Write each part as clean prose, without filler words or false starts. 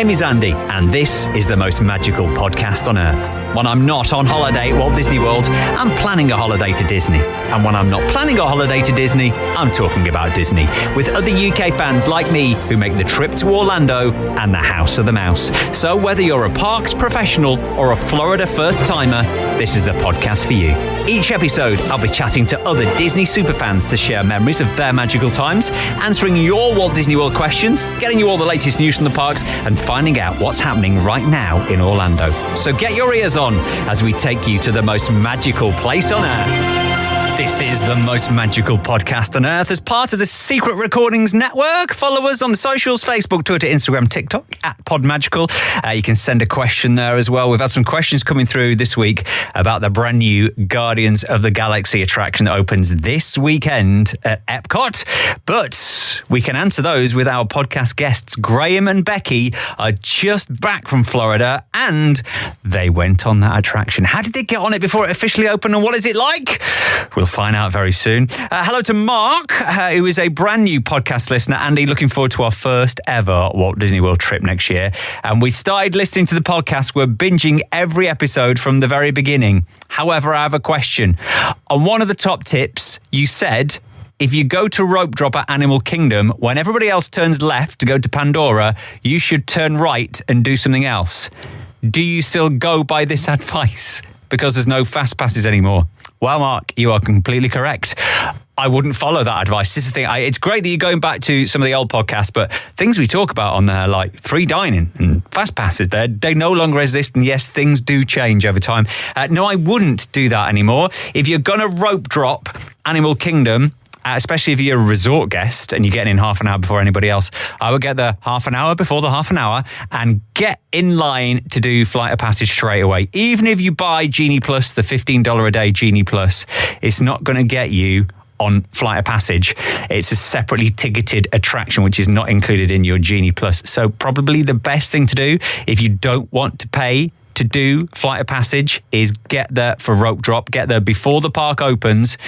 name is Andy, and this is the most magical podcast on earth. When I'm not on holiday at Walt Disney World, I'm planning a holiday to Disney. And when I'm not planning a holiday to Disney, I'm talking about Disney, with other UK fans like me who make the trip to Orlando and the House of the Mouse. So whether you're a parks professional or a Florida first-timer, this is the podcast for you. Each episode, I'll be chatting to other Disney superfans to share memories of their magical times, answering your Walt Disney World questions, getting you all the latest news from the parks, and finding out what's happening right now in Orlando. So get your ears on as we take you to the most magical place on earth. This is the most magical podcast on earth as part of the Secret Recordings Network. Follow us on the socials, Facebook, Twitter, Instagram, TikTok, @PodMagical. You can send a question there as well. We've had some questions coming through this week about the brand new Guardians of the Galaxy attraction that opens this weekend at Epcot. But we can answer those with our podcast guests. Graham and Becki are just back from Florida and they went on that attraction. How did they get on it before it officially opened and what is it like? We'll find out very soon. Hello to Mark, who is a brand new podcast listener. Andy, looking forward to our first ever Walt Disney World trip next year. And we started listening to the podcast. We're binging every episode from the very beginning. However, I have a question. On one of the top tips, you said, if you go to rope drop at Animal Kingdom, when everybody else turns left to go to Pandora, you should turn right and do something else. Do you still go by this advice? Because there's no fast passes anymore. Well, Mark, you are completely correct. I wouldn't follow that advice. This is the thing. It's great that you're going back to some of the old podcasts, but things we talk about on there, like free dining and fast passes, they no longer exist. And yes, things do change over time. No, I wouldn't do that anymore. If you're going to rope drop Animal Kingdom, especially if you're a resort guest and you're getting in half an hour before anybody else, I would get there half an hour before the half an hour and get in line to do Flight of Passage straight away. Even if you buy Genie Plus, the $15 a day Genie Plus, it's not going to get you on Flight of Passage. It's a separately ticketed attraction, which is not included in your Genie Plus. So probably the best thing to do if you don't want to pay to do Flight of Passage is get there for rope drop, get there before the park opens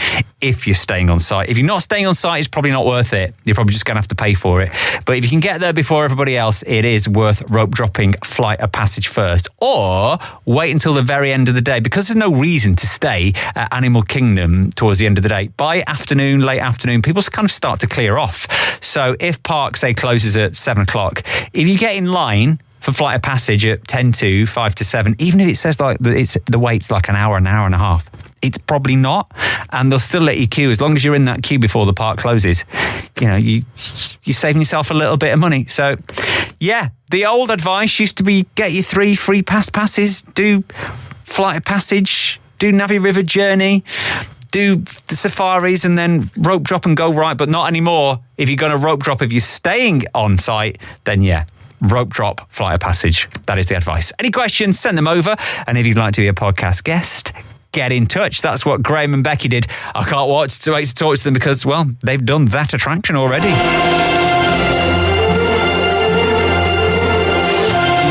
if you're staying on site. If you're not staying on site, it's probably not worth it. You're probably just going to have to pay for it. But if you can get there before everybody else, it is worth rope dropping Flight of Passage first. Or wait until the very end of the day, because there's no reason to stay at Animal Kingdom towards the end of the day. By afternoon, late afternoon, people kind of start to clear off. So if park, say, closes at 7 o'clock, if you get in line for Flight of Passage at 10 to 5 to 7, even if it says like the wait's like an hour and a half, it's probably not, and they'll still let you queue as long as you're in that queue before the park closes. You know, you're saving yourself a little bit of money. So, yeah, the old advice used to be get your 3 free passes, do Flight of Passage, do Navi River Journey, do the safaris and then rope drop and go right, but not anymore. If you're going to rope drop, if you're staying on site, then yeah, rope drop Flight of Passage. That is the advice. Any questions, send them over. And if you'd like to be a podcast guest, get in touch. That's what Graham and Becki did. I can't wait to talk to them because, well, they've done that attraction already.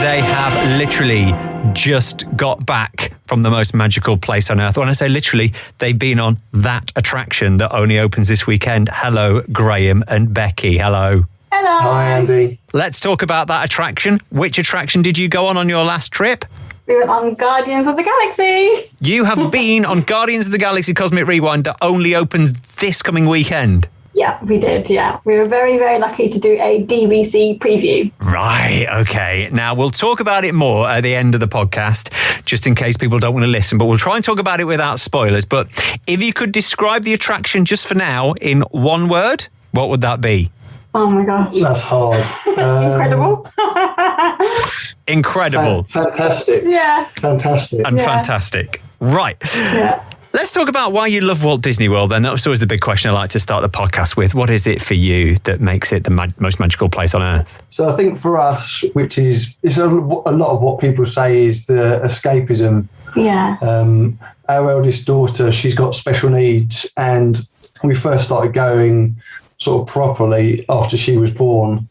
They have literally just got back from the most magical place on earth. When I say literally, they've been on that attraction that only opens this weekend. Hello, Graham and Becki. Hello. Hello. Hi, Andy. Let's talk about that attraction. Which attraction did you go on your last trip? We went on Guardians of the Galaxy. You have been on Guardians of the Galaxy Cosmic Rewind that only opens this coming weekend. Yeah, we did, yeah. We were very, very lucky to do a DVC preview. Right, okay. Now, we'll talk about it more at the end of the podcast, just in case people don't want to listen, but we'll try and talk about it without spoilers. But if you could describe the attraction just for now in one word, what would that be? Oh my gosh. That's hard. Incredible. Incredible. Fantastic. Yeah. Fantastic. And fantastic. Right. Yeah. Let's talk about why you love Walt Disney World then. That was always the big question I like to start the podcast with. What is it for you that makes it the most magical place on earth? So I think for us, which is a lot of what people say is the escapism. Yeah. Our eldest daughter, she's got special needs, and we first started going sort of properly after she was born.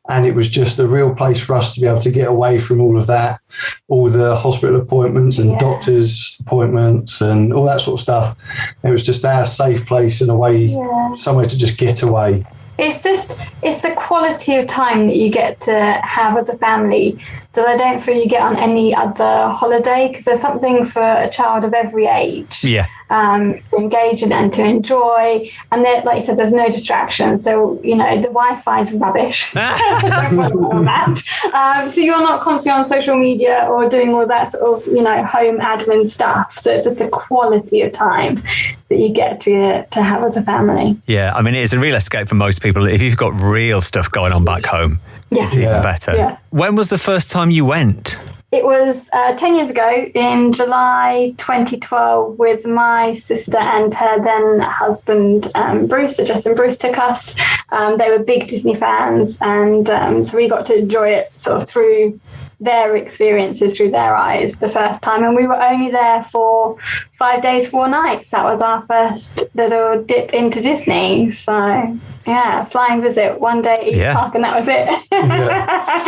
And it was just a real place for us to be able to get away from all of that, all the hospital appointments and doctors' appointments and all that sort of stuff. It was just our safe place in a way, somewhere to just get away. It's the quality of time that you get to have as a family that I don't feel you get on any other holiday, because there's something for a child of every age. Yeah. To engage in and to enjoy, and then, like you said, there's no distractions. So the Wi-Fi is rubbish. Don't worry about that. So you're not constantly on social media or doing all that sort of home admin stuff. So it's just the quality of time that you get to have as a family. Yeah, I mean, it's a real escape for most people. If you've got real stuff going on back home, it's even better. Yeah. When was the first time you went? It was 10 years ago in July 2012 with my sister and her then husband, Bruce. So Justin Bruce took us. They were big Disney fans, and so we got to enjoy it sort of through their experiences, through their eyes the first time. And we were only there for 5 days, 4 nights. That was our first little dip into Disney. So, yeah, flying visit, one day at each park, and that was it. Yeah.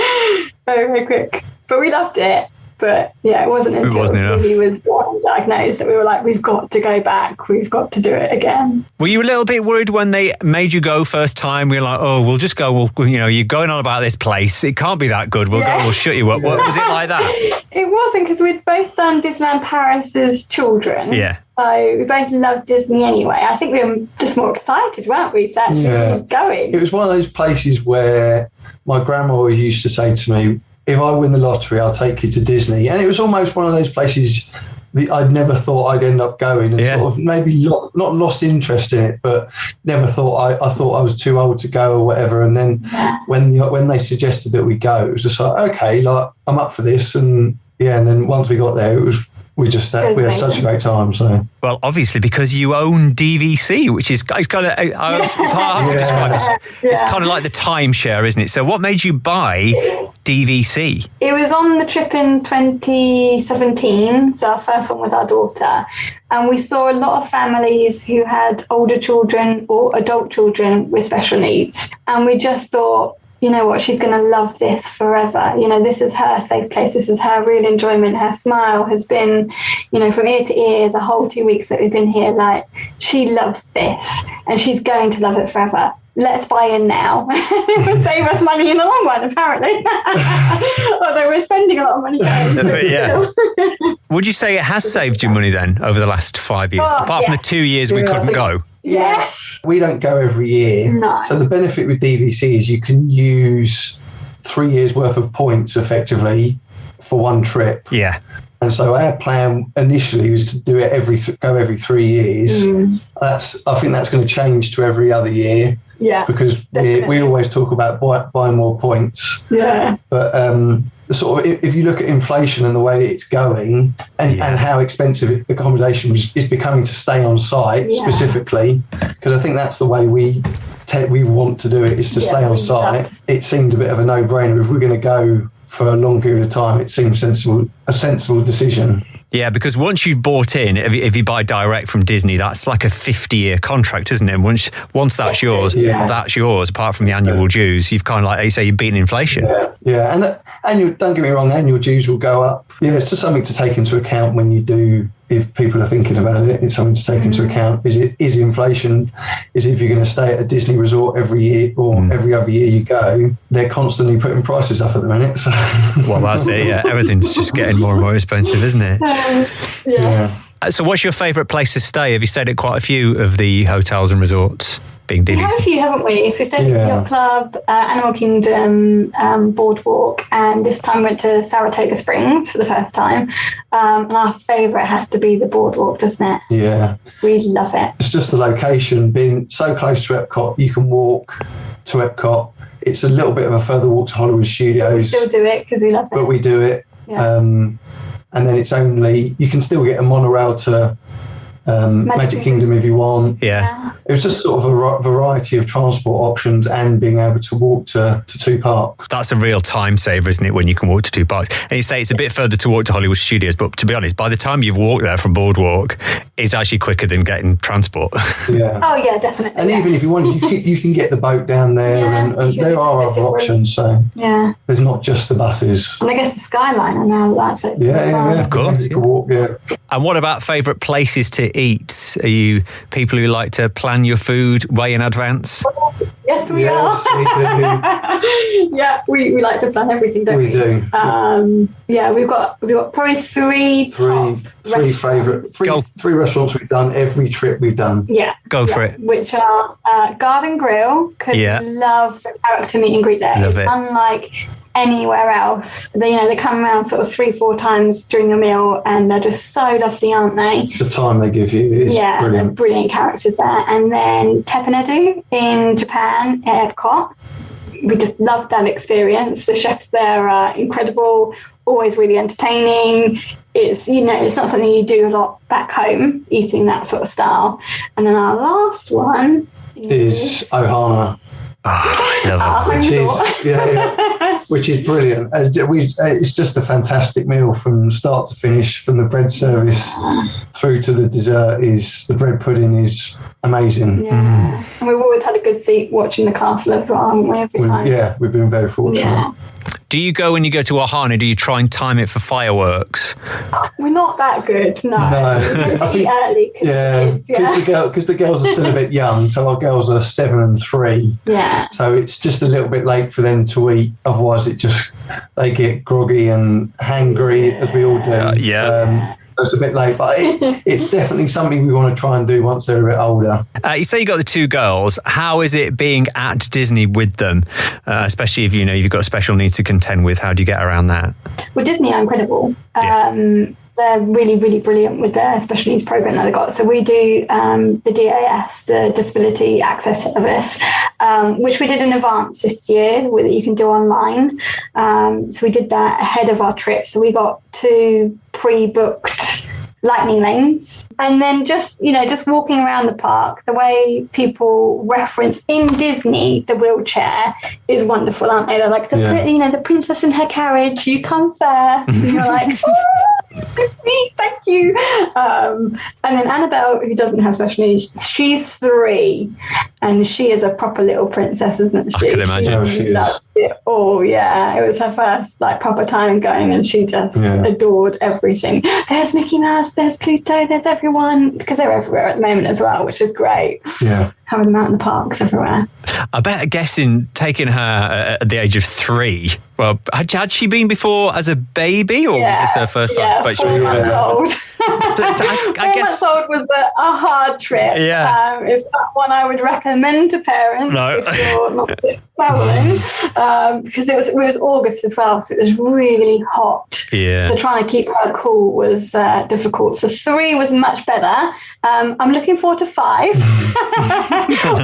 Very, very quick. But we loved it. But yeah, it wasn't until he was born and diagnosed that we were like, we've got to go back. We've got to do it again. Were you a little bit worried when they made you go first time? We were like, oh, we'll just go. You're going on about this place. It can't be that good. We'll go. We'll shut you up. What was it like that? It wasn't, because we'd both done Disneyland Paris as children. Yeah. So we both loved Disney anyway. I think we were just more excited, weren't we, to actually going. It was one of those places where my grandma used to say to me, if I win the lottery, I'll take you to Disney. And it was almost one of those places that I'd never thought I'd end up going, and sort of maybe not lost interest in it, but never thought I thought I was too old to go or whatever. And then when they suggested that we go, it was just like, okay, like I'm up for this. And then once we got there, we had such a great time. So, well, obviously because you own DVC, which is it's kind of it's hard to describe. It's kind of like the timeshare, isn't it? So, what made you buy DVC? It was on the trip in 2017, so our first one with our daughter, and we saw a lot of families who had older children or adult children with special needs, and we just thought, you know what, she's going to love this forever. This is her safe place. This is her real enjoyment. Her smile has been, from ear to ear the whole 2 weeks that we've been here. Like, she loves this and she's going to love it forever. Let's buy in now. It would save us money in the long run, apparently. Although we're spending a lot of money now. Would you say it has saved you money then over the last 5 years? Apart from the 2 years we couldn't go? Yeah. We don't go every year. No. So the benefit with DVC is you can use 3 years worth of points effectively for one trip. Yeah. And so our plan initially was to do it every 3 years. I think that's going to change to every other year. Yeah. Because we always talk about buying more points. Yeah. But sort of if you look at inflation and the way it's going and how expensive accommodation is becoming to stay on site specifically, because I think that's the way we want to do it, is to stay on site. It seemed a bit of a no-brainer. If we're going to go for a long period of time, it seems a sensible decision. Yeah, because once you've bought in, if you buy direct from Disney, that's like a 50-year contract, isn't it? And once that's yours, that's yours, apart from the annual dues. You've kind of, like you say, you've beaten inflation. Yeah. And annual, don't get me wrong, annual dues will go up. Yeah, it's just something to take into account when you do, if people are thinking about it. It's something to take into account. Is inflation, if you're going to stay at a Disney resort every year or every other year you go, they're constantly putting prices up at the minute. So. Well, that's it, yeah. Everything's just getting more and more expensive, isn't it? Yeah. So what's your favourite place to stay? Have you stayed at quite a few of the hotels and resorts? Being DVC. We have a few, haven't we? So we stayed at Yacht Club, Animal Kingdom, Boardwalk, and this time went to Saratoga Springs for the first time. And our favourite has to be the Boardwalk, doesn't it? Yeah. We love it. It's just the location, being so close to Epcot, you can walk to Epcot. It's a little bit of a further walk to Hollywood Studios. We still do it because we love it. But we do it. Yeah. And then you can still get a monorail to Magic Kingdom if you want. Yeah. It was just sort of a variety of transport options and being able to walk to two parks. That's a real time saver, isn't it, when you can walk to two parks? And you say it's a bit further to walk to Hollywood Studios, but to be honest, by the time you've walked there from Boardwalk, it's actually quicker than getting transport. Yeah. Oh, yeah, definitely. And even if you want, you can get the boat down there, and there are other options. So there's not just the buses. And I guess the Skyliner now, that's it. Yeah, of course. You can walk, And what about favourite places to eat? Are you people who like to plan your food way in advance? Yes, we do. Yeah, we like to plan everything, don't we? We do. Yeah, we've got probably three restaurants we've done every trip we've done. Yeah. Go for it. Which are Garden Grill, because we love the character meet and greet there. Love it. Unlike anywhere else, they come around sort of 3-4 times during a meal, and they're just so lovely, aren't they? The time they give you is brilliant. They're brilliant characters there. And then Teppanedu in Japan at Epcot. We just love that experience. The chefs there are incredible, always really entertaining. It's it's not something you do a lot back home, eating that sort of style. And then our last one is Ohana. Love it. Which is brilliant. It's just a fantastic meal from start to finish, from the bread service through to the dessert. The bread pudding is amazing. Yeah, and we've always had a good seat watching the castle as well, haven't we? Every time. Yeah, we've been very fortunate. Yeah. Do you go, when you go to Ohana, do you try and time it for fireworks? We're not that good, no. I think early. Because the girls are still a bit young, so our girls are 7 and 3. Yeah. So it's just a little bit late for them to eat. Otherwise, they get groggy and hangry, as we all do. It's a bit late, but it's definitely something we want to try and do once they're a bit older. You say you got the 2 girls. How is it being at Disney with them, especially if you've got special needs to contend with? How do you get around that? Well, Disney are incredible. They're really, really brilliant with their special needs program that they've got. So we do the DAS, the Disability Access Service, which we did in advance this year, that you can do online. So we did that ahead of our trip. So we got 2 pre-booked lightning lanes, and then just walking around the park, the way people reference in Disney the wheelchair is wonderful, aren't they? They're like the princess in her carriage, you come first, and you're like, thank you. And then Annabelle, who doesn't have special needs, she's 3, and she is a proper little princess, isn't she? I can imagine. She loved it. Oh yeah, it was her first proper time going, and she just adored everything. There's Mickey Mouse, there's Pluto, there's everyone, because they're everywhere at the moment as well, which is great. Yeah, having them out in the parks everywhere. I bet guessing taking her at the age of 3. Well, had she been before as a baby, or was this her first time? Yeah, but 4 months old. I guess 4 months old was a hard trip. Yeah, it's not one I would recommend to parents if you're not traveling, because it was August as well, so it was really hot. Yeah. So trying to keep her cool was difficult. So 3 was much better. I'm looking forward to 5.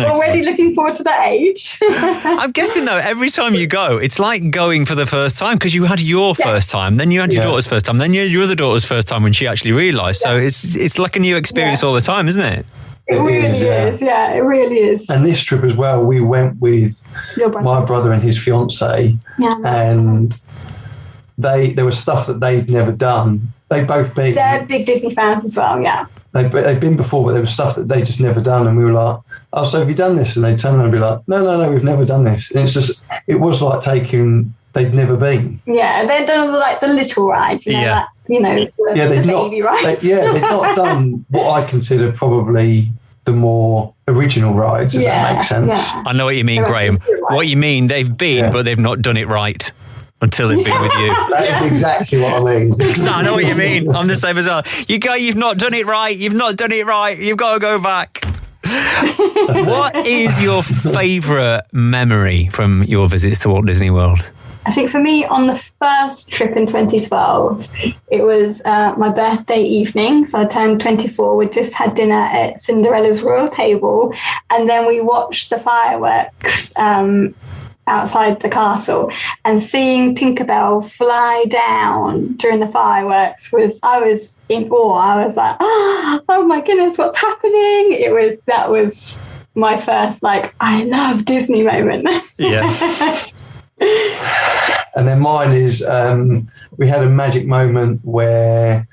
Already looking forward to that age. I'm guessing though, every time you go, it's like going for the first time, because you had your first time, then you had your daughter's first time, then your other daughter's first time when she actually realised. So it's like a new experience all the time, isn't it? It really is. Yeah, it really is. And this trip as well, we went with my brother and his fiancée, and there was stuff that they'd never done. They've both been. They're big Disney fans as well, yeah. They've been before, but there was stuff that they just never done, and we were like, "Oh, so have you done this?" And they'd turn around and be like, "No, we've never done this." And it was like they'd never been. Yeah, they've done the little rides, the baby rides. They've not done what I consider probably the more original rides, if that makes sense. Yeah. I know what you mean, Graham. What you mean, they've been, but they've not done it right. Until they've been with you. That is exactly what I mean. I know what you mean. I'm the same as well. You've not done it right. You've not done it right. You've got to go back. What is your favourite memory from your visits to Walt Disney World? I think for me, on the first trip in 2012, it was my birthday evening. So I turned 24. We just had dinner at Cinderella's royal table, and then we watched the fireworks outside the castle, and seeing Tinkerbell fly down during the fireworks I was in awe. I was like, oh my goodness, what's happening? That was my first I love Disney moment. Yeah. And then mine is we had a magic moment where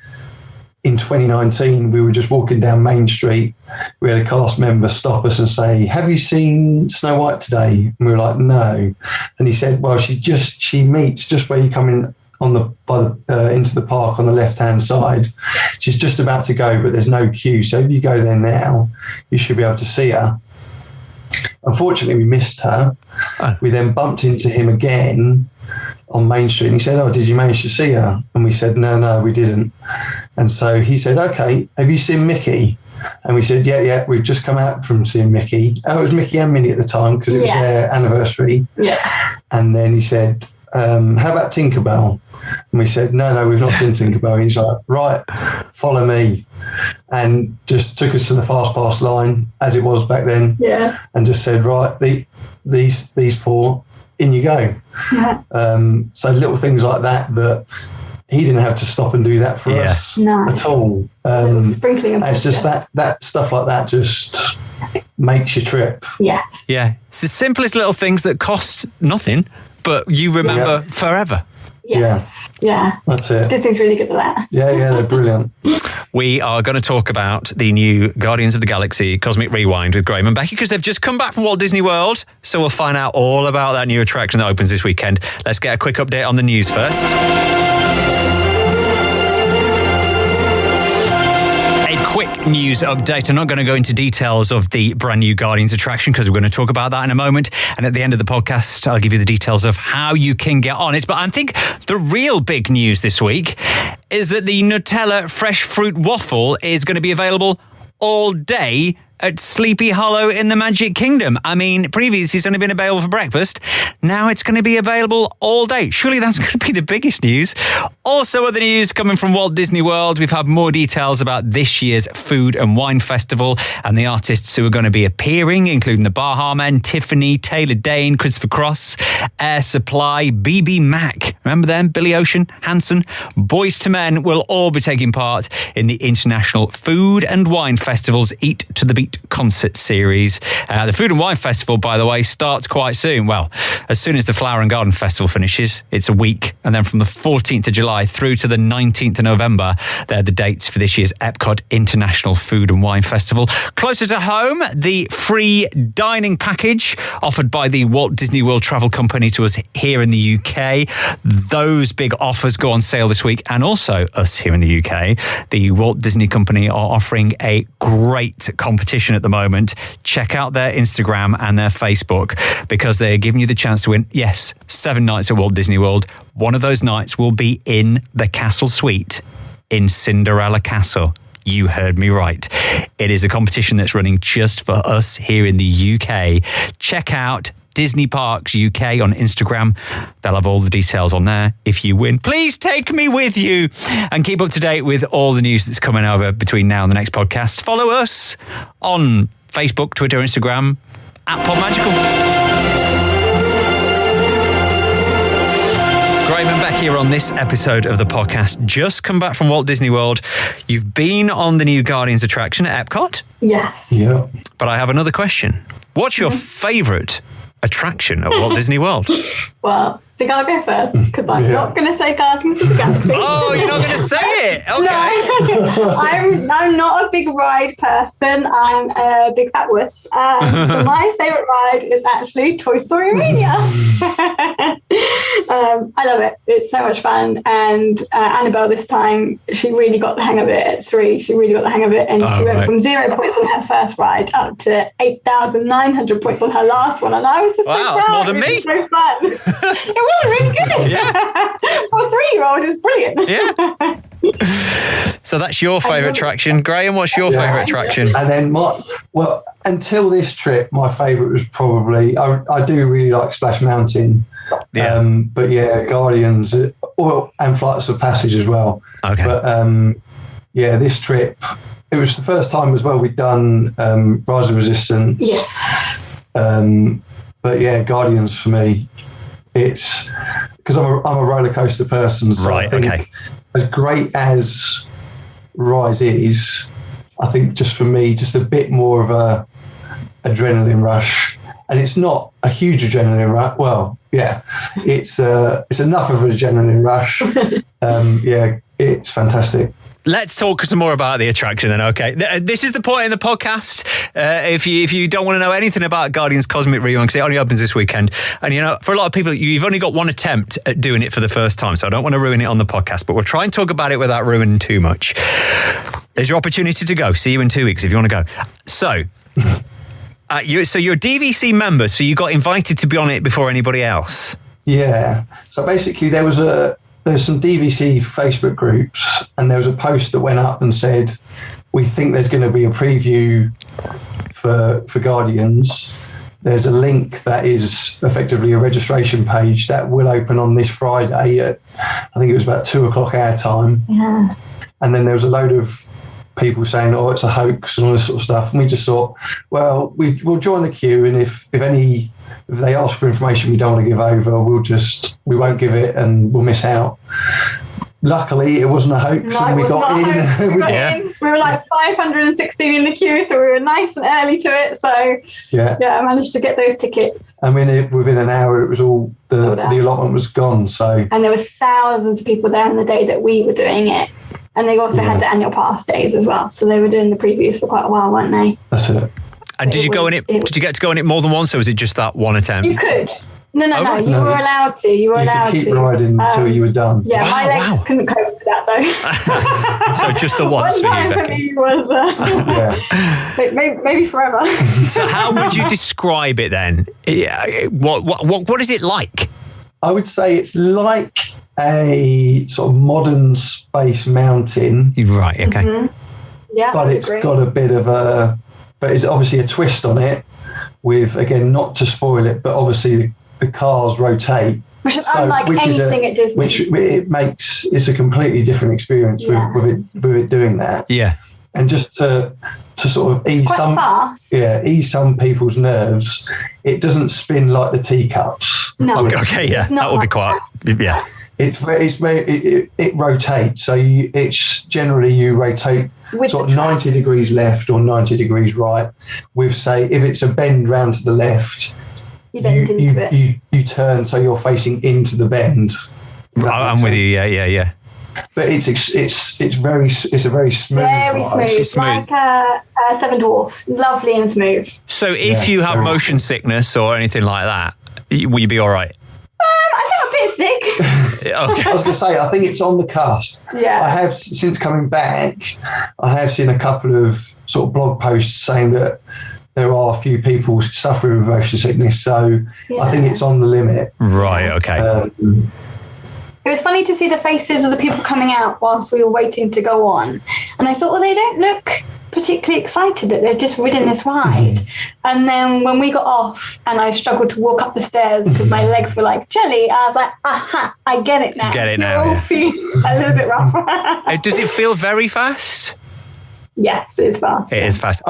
in 2019 we were just walking down Main Street. We had a cast member stop us and say, "Have you seen Snow White today?" And we were like, "No." And he said, "Well, she meets just where you come in into the park on the left hand side. She's just about to go, but there's no queue, so if you go there now, you should be able to see her." Unfortunately, we missed her. Oh. We then bumped into him again on Main Street, and he said, "Oh, did you manage to see her?" And we said, "No, we didn't." And so he said, "Okay, have you seen Mickey?" And we said, yeah, we've just come out from seeing Mickey. Oh, it was Mickey and Minnie at the time because it was their anniversary. Yeah. And then he said, how about Tinkerbell? And we said, no, we've not seen Tinkerbell. And he's like, right, follow me. And just took us to the fast pass line as it was back then. Yeah. And just said, right, these four, in you go. Yeah. So little things like that he didn't have to stop and do that for us at all. Sprinkling of it's just that stuff like that just makes you trip. Yeah. Yeah. It's the simplest little things that cost nothing, but you remember forever. Yeah. That's it. Disney's really good at that. Yeah, they're brilliant. We are going to talk about the new Guardians of the Galaxy Cosmic Rewind with Graham and Becki because they've just come back from Walt Disney World. So we'll find out all about that new attraction that opens this weekend. Let's get a quick update on the news first. Quick news update. I'm not going to go into details of the brand new Guardians attraction because we're going to talk about that in a moment. And at the end of the podcast, I'll give you the details of how you can get on it. But I think the real big news this week is that the Nutella fresh fruit waffle is going to be available all day at Sleepy Hollow in the Magic Kingdom. I mean, previously it's only been available for breakfast. Now it's going to be available all day. Surely that's going to be the biggest news. Also other news coming from Walt Disney World. We've had more details about this year's Food and Wine Festival and the artists who are going to be appearing, including the Baha Men, Tiffany, Taylor Dane, Christopher Cross, Air Supply, BB Mac. Remember them? Billy Ocean, Hanson, Boys to Men will all be taking part in the International Food and Wine Festival's Eat to the Beat concert series. The Food and Wine Festival, by the way, starts quite soon. Well, as soon as the Flower and Garden Festival finishes, it's a week. And then from the 14th of July through to the 19th of November, they're the dates for this year's Epcot International Food and Wine Festival. Closer to home, the free dining package offered by the Walt Disney World Travel Company to us here in the UK. Those big offers go on sale this week. And also us here in the UK, the Walt Disney Company are offering a great competition at the moment. Check out their Instagram and their Facebook because they're giving you the chance to win, 7 nights at Walt Disney World. One of those nights will be in the Castle Suite in Cinderella Castle. You heard me right. It is a competition that's running just for us here in the UK. Check out Disney Parks UK on Instagram. They'll have all the details on there. If you win, please take me with you and keep up to date with all the news that's coming over between now and the next podcast. Follow us on Facebook, Twitter, Instagram @PodMagical. Graham and Becki are on this episode of the podcast. Just come back from Walt Disney World. You've been on the new Guardians attraction at Epcot? Yes. Yeah. But I have another question. What's your favourite attraction at Walt Disney World? Well, I think I'll go first because I'm not going to say Guardians of the Galaxy. Oh, you're not going to say it? Okay. No, I'm not a big ride person. I'm a big fat wuss. So my favourite ride is actually Toy Story Mania. I love it. It's so much fun. And Annabelle this time, she really got the hang of it at 3. She really got the hang of it. And she went from 0 points on her first ride up to 8,900 points on her last one. And I was just wow, so that's proud. more than me. It was so fun. It was really good. Yeah. For a 3-year-old, it's brilliant. Yeah. So that's your favourite attraction. Graham, what's your favourite attraction? And then until this trip, my favourite was probably, I do really like Splash Mountain. Yeah. But yeah, Guardians and Flights of Passage as well. Okay. But this trip, it was the first time as well we'd done Rise of Resistance. Yeah. But yeah, Guardians for me, it's because I'm a roller coaster person. So right. I think Okay. as great as Rise is, I think just for me, just a bit more of a adrenaline rush, and it's not a huge adrenaline rush. Well, yeah, it's enough of an adrenaline rush. It's fantastic. Let's talk some more about the attraction then, okay? This is the point in the podcast. If you don't want to know anything about Guardians Cosmic Rewind, because it only opens this weekend, and for a lot of people, you've only got one attempt at doing it for the first time, so I don't want to ruin it on the podcast, but we'll try and talk about it without ruining too much. There's your opportunity to go. See you in 2 weeks if you want to go. So, So you're a DVC member, so you got invited to be on it before anybody else. Yeah. So basically, there's some DVC Facebook groups, and there was a post that went up and said, "We think there's going to be a preview for Guardians." There's a link that is effectively a registration page that will open on this Friday at, I think it was about 2:00 our time. Yeah. And then there was a load of people saying, "Oh, it's a hoax," and all this sort of stuff. And we just thought, well, we'll join the queue, and if they ask for information we don't want to give over, we won't give it, and we'll miss out. Luckily, it wasn't a hoax, and we got in. We were like 516 in the queue, so we were nice and early to it. So yeah, I managed to get those tickets. I mean, within an hour, it was all the allotment was gone. So, and there was thousands of people there on the day that we were doing it, and they also had the annual pass days as well. So they were doing the previews for quite a while, weren't they? That's it. And did you go in it? Did you get to go in it more than once, or was it just that one attempt? You could. No. You were allowed to. You could keep riding until you were done. Yeah, my legs couldn't cope with that though. So just the once for you, Becki. For me was maybe forever. So how would you describe it then? What is it like? I would say it's like a sort of modern Space Mountain. Right. Okay. Mm-hmm. Yeah, but it's got a bit of but it's obviously a twist on it. With, again, not to spoil it, but obviously the cars rotate, which is unlike anything at Disney. Which it's a completely different experience with it doing that. Yeah, and just to sort of ease some people's nerves, it doesn't spin like the teacups. No. Okay, yeah, that would be quite. Yeah, it rotates. So it's generally you rotate. With sort of 90 degrees left or 90 degrees right. With, say, if it's a bend round to the left, you turn so you're facing into the bend. I'm with you. Yeah. But it's a very smooth. Very smooth. Like Seven Dwarfs, lovely and smooth. So if you have motion sickness or anything like that, will you be all right? I felt a bit sick. Okay. I was going to say, I think it's on the cusp. Yeah. I have, since coming back, I have seen a couple of sort of blog posts saying that there are a few people suffering with motion sickness. So I think it's on the limit. Right. Okay. It was funny to see the faces of the people coming out whilst we were waiting to go on. And I thought, well, they don't look particularly excited that they've just ridden this ride. And then when we got off and I struggled to walk up the stairs because my legs were like jelly, I was like, aha, I get it now. Get it now. It feels a little bit rough. Does it feel very fast? Yes, it is fast. It is fast.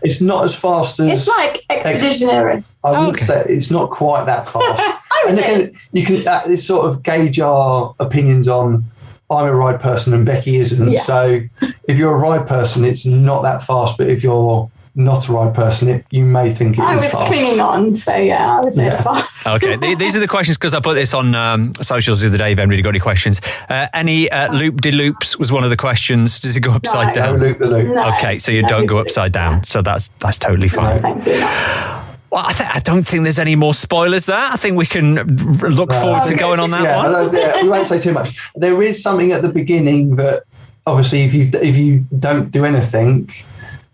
It's not as fast as... It's like Expeditionaires. I wouldn't say it's not quite that fast. And again, you can sort of gauge our opinions on... I'm a ride person and Becki isn't. Yeah. So if you're a ride person, it's not that fast. But if you're not a ride person, you may think it is fast. I was clinging on, so I would say it's fast. Okay, these are the questions because I put this on socials the other day. If anybody got any questions, any loop-de-loops was one of the questions. Does it go upside down? No loop-de-loop. No, okay, so you don't go upside down. So that's totally fine. No, thank you. Well, I don't think there's any more spoilers there. I think we can look forward to going on that one. We won't say too much. There is something at the beginning that, obviously, if you don't do anything,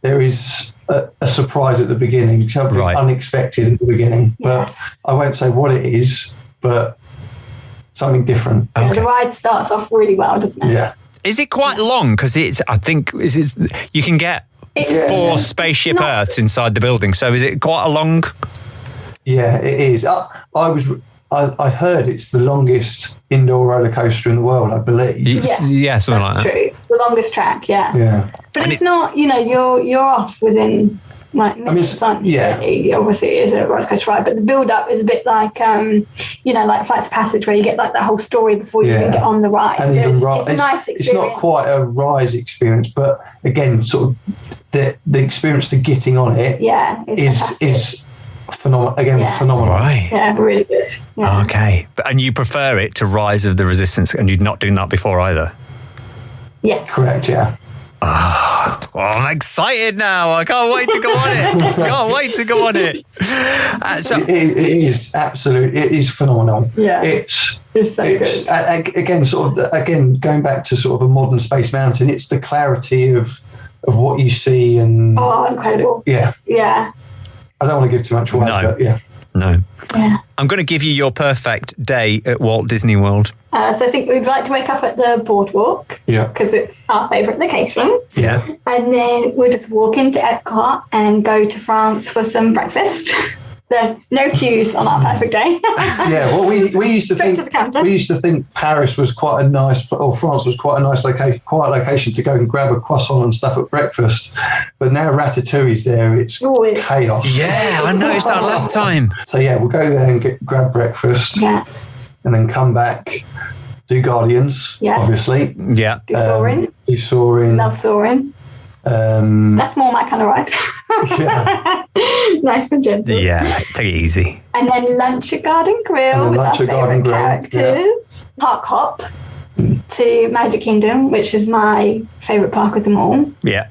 there is a surprise at the beginning, something unexpected at the beginning. But I won't say what it is, but something different. Okay. The ride starts off really well, doesn't it? Yeah. Is it quite long? Because you can get 4 spaceship Earths inside the building. So is it quite a long? Yeah, it is. I heard it's the longest indoor roller coaster in the world, I believe. Yeah, something like that. True. The longest track, yeah. But it's not, you're off within minutes. Really. Obviously, it is a roller coaster ride, but the build-up is a bit like, like Flights of Passage, where you get like that whole story before you even get on the ride. And so even it's a nice experience. It's not quite a rise experience, but again, sort of the experience to getting on it is phenomenal. Again, phenomenal. Right. Yeah, really good. Yeah. Okay. And you prefer it to Rise of the Resistance, and you'd not doing that before either? Yeah. Correct, yeah. I'm excited now. I can't wait to go on it. It is absolutely. It is phenomenal. Yeah. It's so good. Again, going back to sort of a modern Space Mountain, it's the clarity of what you see and... Oh, incredible. Yeah. Yeah. I don't want to give too much away, but yeah. No. Yeah. I'm going to give you your perfect day at Walt Disney World. So I think we'd like to wake up at the Boardwalk. Yeah. Because it's our favourite location. Yeah. And then we'll just walk into Epcot and go to France for some breakfast. There's no queues on our perfect day. Yeah, well, we used to think Paris was quite a nice, or France was quite a nice location, quiet location to go and grab a croissant and stuff at breakfast. But now Ratatouille's there, it's chaos. Yeah, I noticed that last time. So yeah, we'll go there and grab breakfast. Yeah. And then come back, do Guardians, obviously. Yeah. Do Soarin'. Do Soarin'. Love Soarin'. That's more my kind of ride. Yeah. Nice and gentle. Yeah, take it easy. And then lunch at Garden Grill with our favourite characters. Yeah. Park hop to Magic Kingdom, which is my favourite park of them all. Yeah.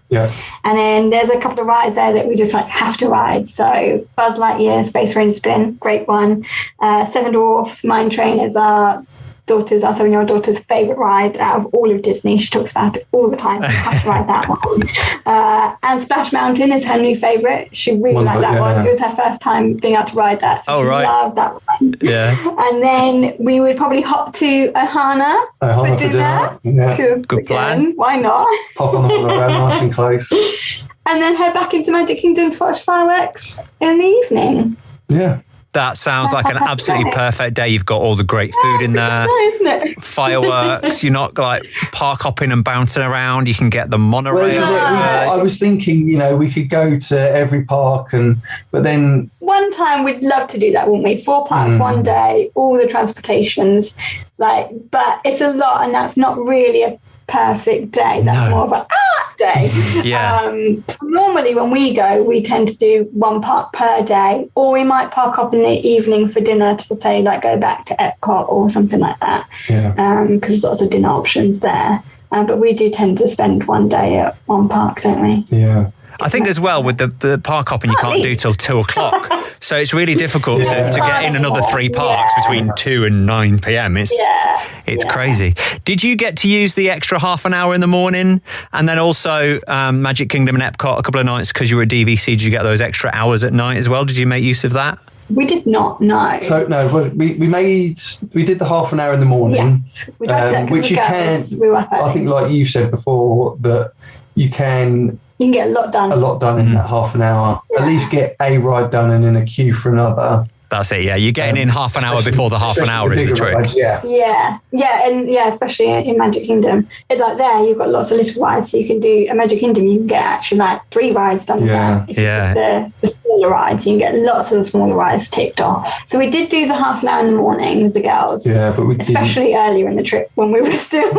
Yeah. And then there's a couple of rides there that we just have to ride. So Buzz Lightyear, Space Ranger Spin, great one. Seven Dwarfs, Mine Train is our 7-year-old daughter's favourite ride out of all of Disney. She talks about it all the time. So you have to ride that one. And Splash Mountain is her new favourite. She really liked that one. It was her first time being able to ride that. So she loved that one. Yeah. And then we would probably hop to Ohana for dinner. Yeah. Good plan. Why not? Pop on the monorail nice and close. And then head back into Magic Kingdom to watch fireworks in the evening. Yeah. That sounds like an absolutely perfect day. You've got all the great food in there, fireworks. You're not like park hopping and bouncing around. You can get the monorail. I was thinking, we could go to every park, but then one time we'd love to do that, wouldn't we? 4 parks one day, all the transportations, but it's a lot, and that's not really a perfect day. That's more of a day. Yeah. Normally when we go, we tend to do 1 park per day, or we might park up in the evening for dinner to say go back to Epcot or something like that. Yeah. Because lots of dinner options there. But we do tend to spend 1 day at 1 park, don't we? Yeah. I think as well with the park hopping, you can't do till 2 o'clock. So it's really difficult to get in another 3 parks between 2 and 9 p.m. It's crazy. Did you get to use the extra half an hour in the morning? And then also Magic Kingdom and Epcot a couple of nights because you were at DVC. Did you get those extra hours at night as well? Did you make use of that? We did not, no. So no, we did the half an hour in the morning, which you can. I think, like you said before, that you can get a lot done in that half an hour. Yeah. At least get a ride done and in a queue for another. That's it, yeah. You're getting in half an hour before the half an hour is the trick. Rides, yeah, especially in Magic Kingdom. It's like there, you've got lots of little rides, so you can do at Magic Kingdom. You can get actually 3 rides done. Yeah, if you get the smaller rides, you can get lots of the smaller rides ticked off. So we did do the half an hour in the morning with the girls. Yeah, but we especially earlier in the trip when we were still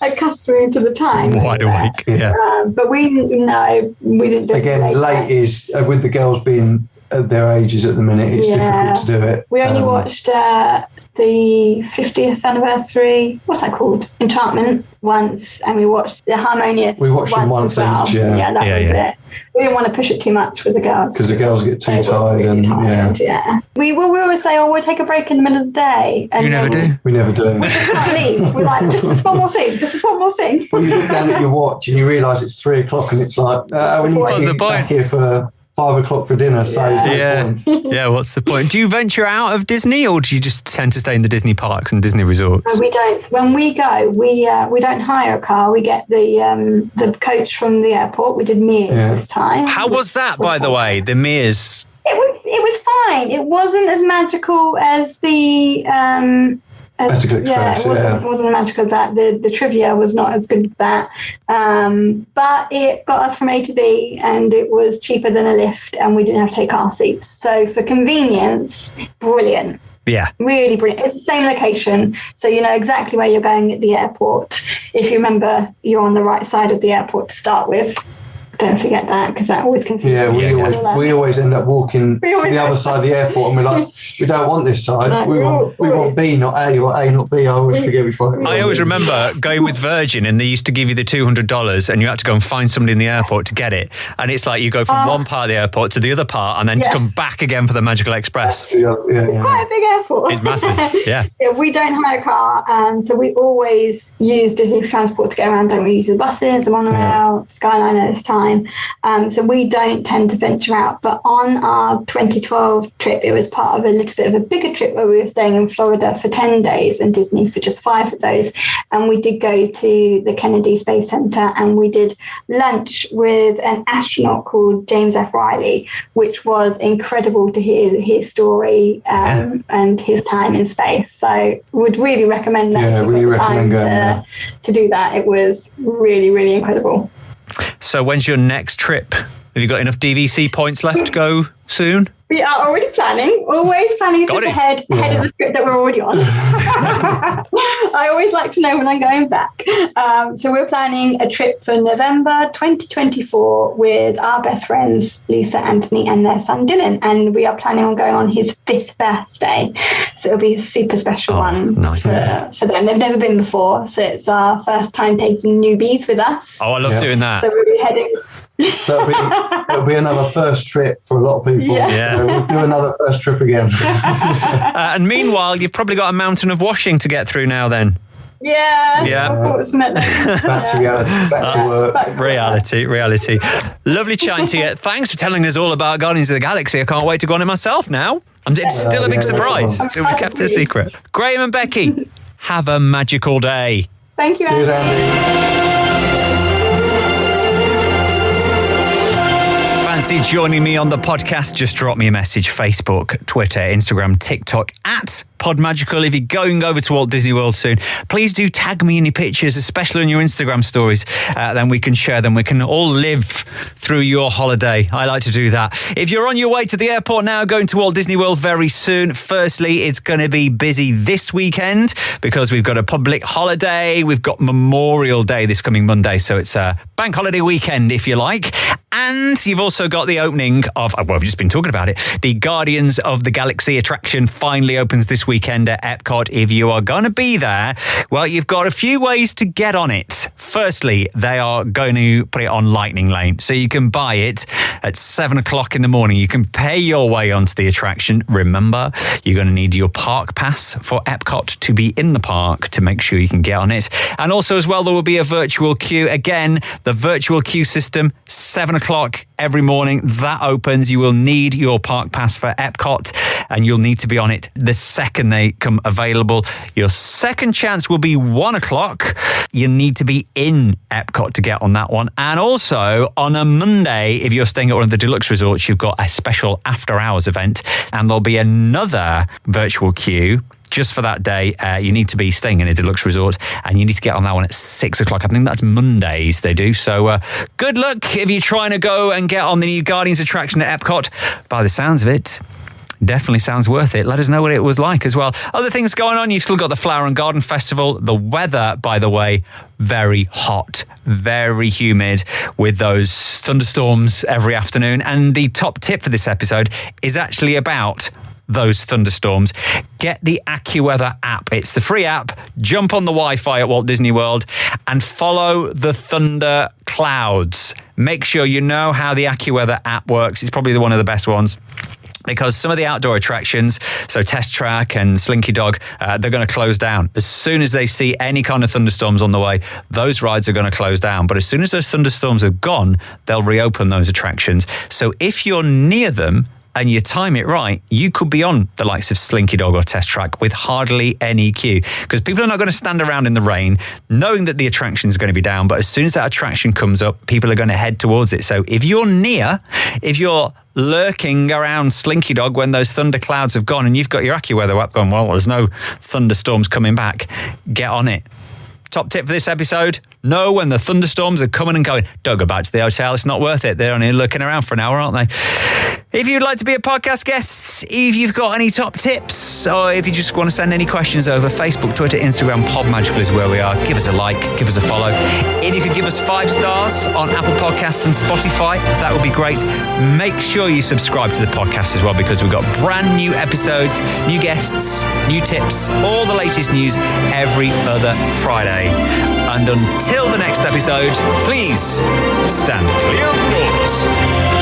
accustomed to the time. Wide awake. Yeah. But we didn't do it late is with the girls being at their ages at the minute, it's difficult to do it. We only watched the 50th anniversary, what's that called? Enchantment once, and we watched the Harmonious. We watched them once each, that was it. We didn't want to push it too much with the girls. Because the girls get too tired. We always say, we'll take a break in the middle of the day. And you never do? We never do. We just can't leave. We're like, just one more thing. Well, you look down at your watch and you realise it's 3 o'clock and it's like, we need to get back here for 5 o'clock for dinner. So what's the point? Do you venture out of Disney, or do you just tend to stay in the Disney parks and Disney resorts? No, we don't. When we go, we don't hire a car. We get the coach from the airport. We did Mears this time. How was that, by the way? The Mears. It was fine. It wasn't as magical as the Magical Express, it wasn't magical as that. The trivia was not as good as that. But it got us from A to B, and it was cheaper than a lift, and we didn't have to take car seats. So for convenience, brilliant. Yeah. Really brilliant. It's the same location, so you know exactly where you're going at the airport. If you remember, you're on the right side of the airport to start with. Don't forget that, because that always confuses we always end up walking to the other side of the airport, and we're like, we don't want this side. No, we want B, not A, or A, not B. I always forget which one. I always remember going with Virgin, and they used to give you the $200, and you had to go and find somebody in the airport to get it. And it's like you go from one part of the airport to the other part, and then to come back again for the Magical Express. It's quite a big airport. It's massive. Yeah. We don't hire a car, so we always use Disney transport to get around. Don't we use the buses, the monorail, Skyliner this time. time. So we don't tend to venture out. But on our 2012 trip, it was part of a little bit of a bigger trip where we were staying in Florida for 10 days and Disney for just 5 of those. And we did go to the Kennedy Space Center and we did lunch with an astronaut called James F. Riley, which was incredible to hear his story and his time in space. So would really recommend that. Yeah, really recommend going to do that. It was really, really incredible. So when's your next trip? Have you got enough DVC points left to go soon? We are already planning, always planning a trip ahead of the trip that we're already on. I always like to know when I'm going back. So we're planning a trip for November 2024 with our best friends, Lisa, Anthony, and their son, Dylan. And we are planning on going on his 5th birthday. So it'll be a super special one for them. They've never been before. So it's our first time taking newbies with us. Oh, I love doing that. So we'll be heading... So it'll be another first trip for a lot of people. Yeah. So we'll do another first trip again. And meanwhile, you've probably got a mountain of washing to get through now then. Yeah. Unfortunately. Back to reality. Back to work. Reality. Lovely chatting to you. Thanks for telling us all about Guardians of the Galaxy. I can't wait to go on it myself now. It's still a big surprise. So we kept it a secret. Graham and Becki, have a magical day. Thank you, Cheers, Andy. Fancy joining me on the podcast? Just drop me a message. Facebook, Twitter, Instagram, TikTok at Podmagical. If you're going over to Walt Disney World soon, please do tag me in your pictures, especially on your Instagram stories. Then we can share them. We can all live through your holiday. I like to do that. If you're on your way to the airport now, going to Walt Disney World very soon, firstly, it's going to be busy this weekend because we've got a public holiday. We've got Memorial Day this coming Monday. So it's a bank holiday weekend, if you like. And you've also got the opening of, we've just been talking about it, the Guardians of the Galaxy attraction finally opens this weekend at Epcot. If you are going to be there, well, you've got a few ways to get on it. Firstly, they are going to put it on Lightning Lane, so you can buy it at 7 o'clock in the morning. You can pay your way onto the attraction. Remember, you're going to need your park pass for Epcot to be in the park to make sure you can get on it. And also as well, there will be a virtual queue. Again, the virtual queue system, 7 o'clock every morning, that opens. You will need your park pass for Epcot and you'll need to be on it the second they come available. Your second chance will be 1 o'clock. You need to be in Epcot to get on that one. And also on a Monday, if you're staying at one of the deluxe resorts, you've got a special after hours event and there'll be another virtual queue just for that day. You need to be staying in a deluxe resort and you need to get on that one at 6 o'clock. I think that's Mondays they do. So good luck if you're trying to go and get on the new Guardians attraction at Epcot. By the sounds of it, definitely sounds worth it. Let us know what it was like as well. Other things going on, you've still got the Flower and Garden Festival. The weather, by the way, very hot, very humid with those thunderstorms every afternoon. And the top tip for this episode is actually about those thunderstorms. Get the AccuWeather app. It's the free app. Jump on the Wi-Fi at Walt Disney World and follow the thunder clouds. Make sure you know how the AccuWeather app works. It's probably one of the best ones, because some of the outdoor attractions, so Test Track and Slinky Dog, they're going to close down. As soon as they see any kind of thunderstorms on the way, those rides are going to close down. But as soon as those thunderstorms are gone, they'll reopen those attractions. So if you're near them and you time it right, you could be on the likes of Slinky Dog or Test Track with hardly any queue, because people are not going to stand around in the rain knowing that the attraction is going to be down. But as soon as that attraction comes up, people are going to head towards it. So if you're near, if you're lurking around Slinky Dog when those thunder clouds have gone and you've got your AccuWeather app going, well, there's no thunderstorms coming back, get on it. Top tip for this episode, know when the thunderstorms are coming and going. Don't go back to the hotel, it's not worth it. They're only looking around for an hour, aren't they? If you'd like to be a podcast guest, if you've got any top tips, or if you just want to send any questions over, Facebook, Twitter, Instagram, Podmagical is where we are. Give us a like, give us a follow. If you could give us 5 stars on Apple Podcasts and Spotify, that would be great. Make sure you subscribe to the podcast as well, because we've got brand new episodes, new guests, new tips, all the latest news every other Friday. And until the next episode, please stand clear of the doors.